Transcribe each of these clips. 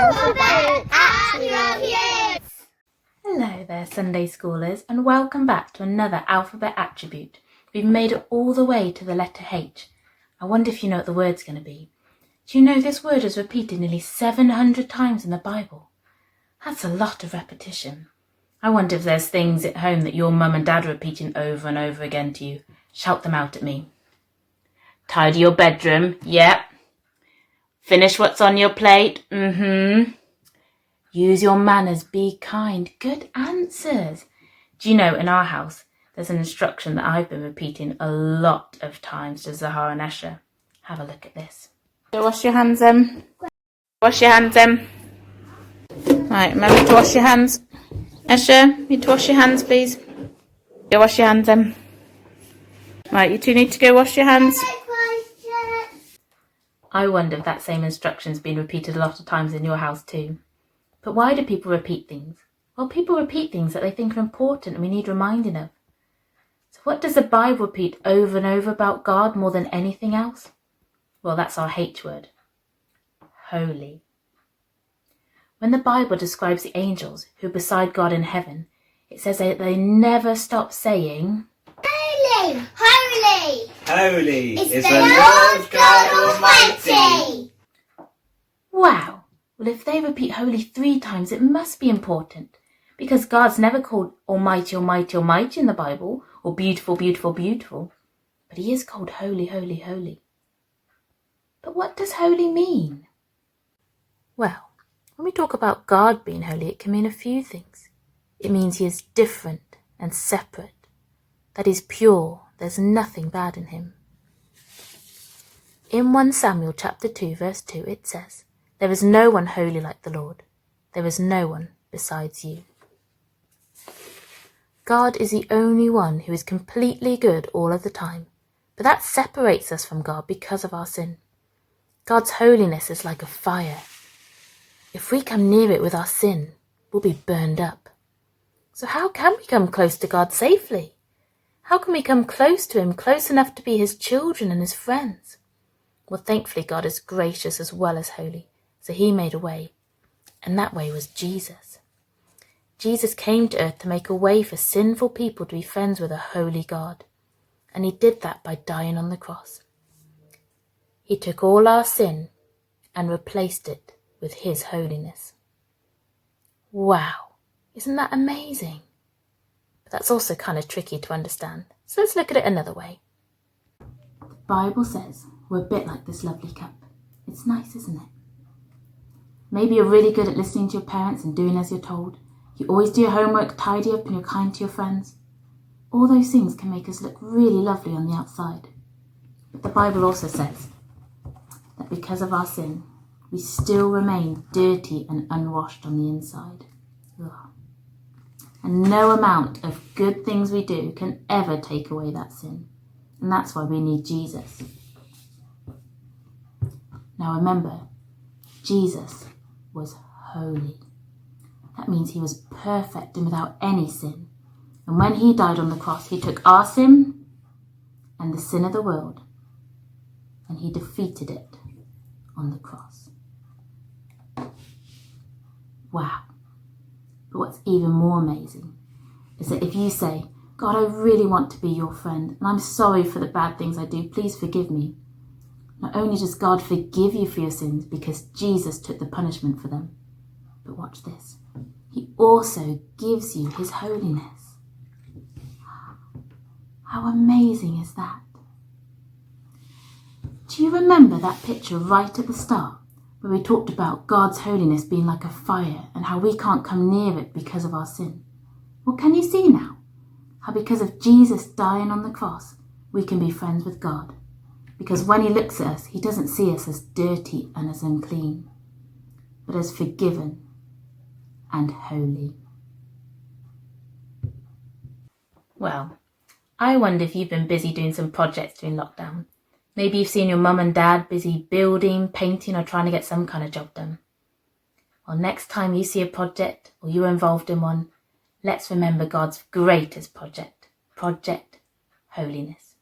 Alphabet Attributes! Hello there, Sunday Schoolers, and welcome back to another Alphabet Attribute. We've made it all the way to the letter H. I wonder if you know what the word's going to be. Do you know this word is repeated nearly 700 times in the Bible? That's a lot of repetition. I wonder if there's things at home that your mum and dad are repeating over and over again to you. Shout them out at me. Tidy your bedroom. Yep. Finish what's on your plate. Use your manners. Be kind. Good answers. Do you know, in our house, there's an instruction that I've been repeating a lot of times to Zahara and Esha. Have a look at this. So wash your hands, Wash your hands, Right, remember to wash your hands. Esha, you need to wash your hands, please. Go wash your hands, Right, you two need to go wash your hands. I wonder if that same instruction's been repeated a lot of times in your house too. But why do people repeat things? Well, people repeat things that they think are important and we need reminding of. So what does the Bible repeat over and over about God more than anything else? Well, that's our H word. Holy. When the Bible describes the angels who are beside God in heaven, it says that they never stop saying, Holy! Holy! Holy is the Lord God Almighty! Wow! Well, if they repeat holy 3 times, it must be important. Because God's never called Almighty, Almighty, Almighty in the Bible, or beautiful, beautiful, beautiful. But he is called holy, holy, holy. But what does holy mean? Well, when we talk about God being holy, it can mean a few things. It means he is different and separate. That he's pure, there's nothing bad in him. In 1 Samuel chapter 2 verse 2 it says, "There is no one holy like the Lord. There is no one besides you." God is the only one who is completely good all of the time, but that separates us from God because of our sin. God's holiness is like a fire. If we come near it with our sin, we'll be burned up. So how can we come close to God safely? How can we come close to him, close enough to be his children and his friends? Well, thankfully God is gracious as well as holy, so he made a way, and that way was Jesus. Jesus came to earth to make a way for sinful people to be friends with a holy God, and he did that by dying on the cross. He took all our sin and replaced it with his holiness. Wow, isn't that amazing? But that's also kind of tricky to understand, so let's look at it another way. The Bible says we're a bit like this lovely cup. It's nice, isn't it? Maybe you're really good at listening to your parents and doing as you're told. You always do your homework, tidy up, and you're kind to your friends. All those things can make us look really lovely on the outside. But the Bible also says that because of our sin, we still remain dirty and unwashed on the inside. Ugh. And no amount of good things we do can ever take away that sin. And that's why we need Jesus. Now remember, Jesus was holy. That means he was perfect and without any sin. And when he died on the cross, he took our sin and the sin of the world, and he defeated it on the cross. Wow. But what's even more amazing is that if you say, "God, I really want to be your friend, and I'm sorry for the bad things I do, please forgive me." Not only does God forgive you for your sins because Jesus took the punishment for them, but watch this, he also gives you his holiness. How amazing is that? Do you remember that picture right at the start where we talked about God's holiness being like a fire and how we can't come near it because of our sin? Well, can you see now how because of Jesus dying on the cross, we can be friends with God? Because when he looks at us, he doesn't see us as dirty and as unclean, but as forgiven and holy. Well, I wonder if you've been busy doing some projects during lockdown. Maybe you've seen your mum and dad busy building, painting, or trying to get some kind of job done. Well, next time you see a project or you're involved in one, let's remember God's greatest project, Project Holiness.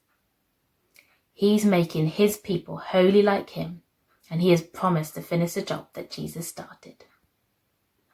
He's making his people holy like him, and he has promised to finish the job that Jesus started.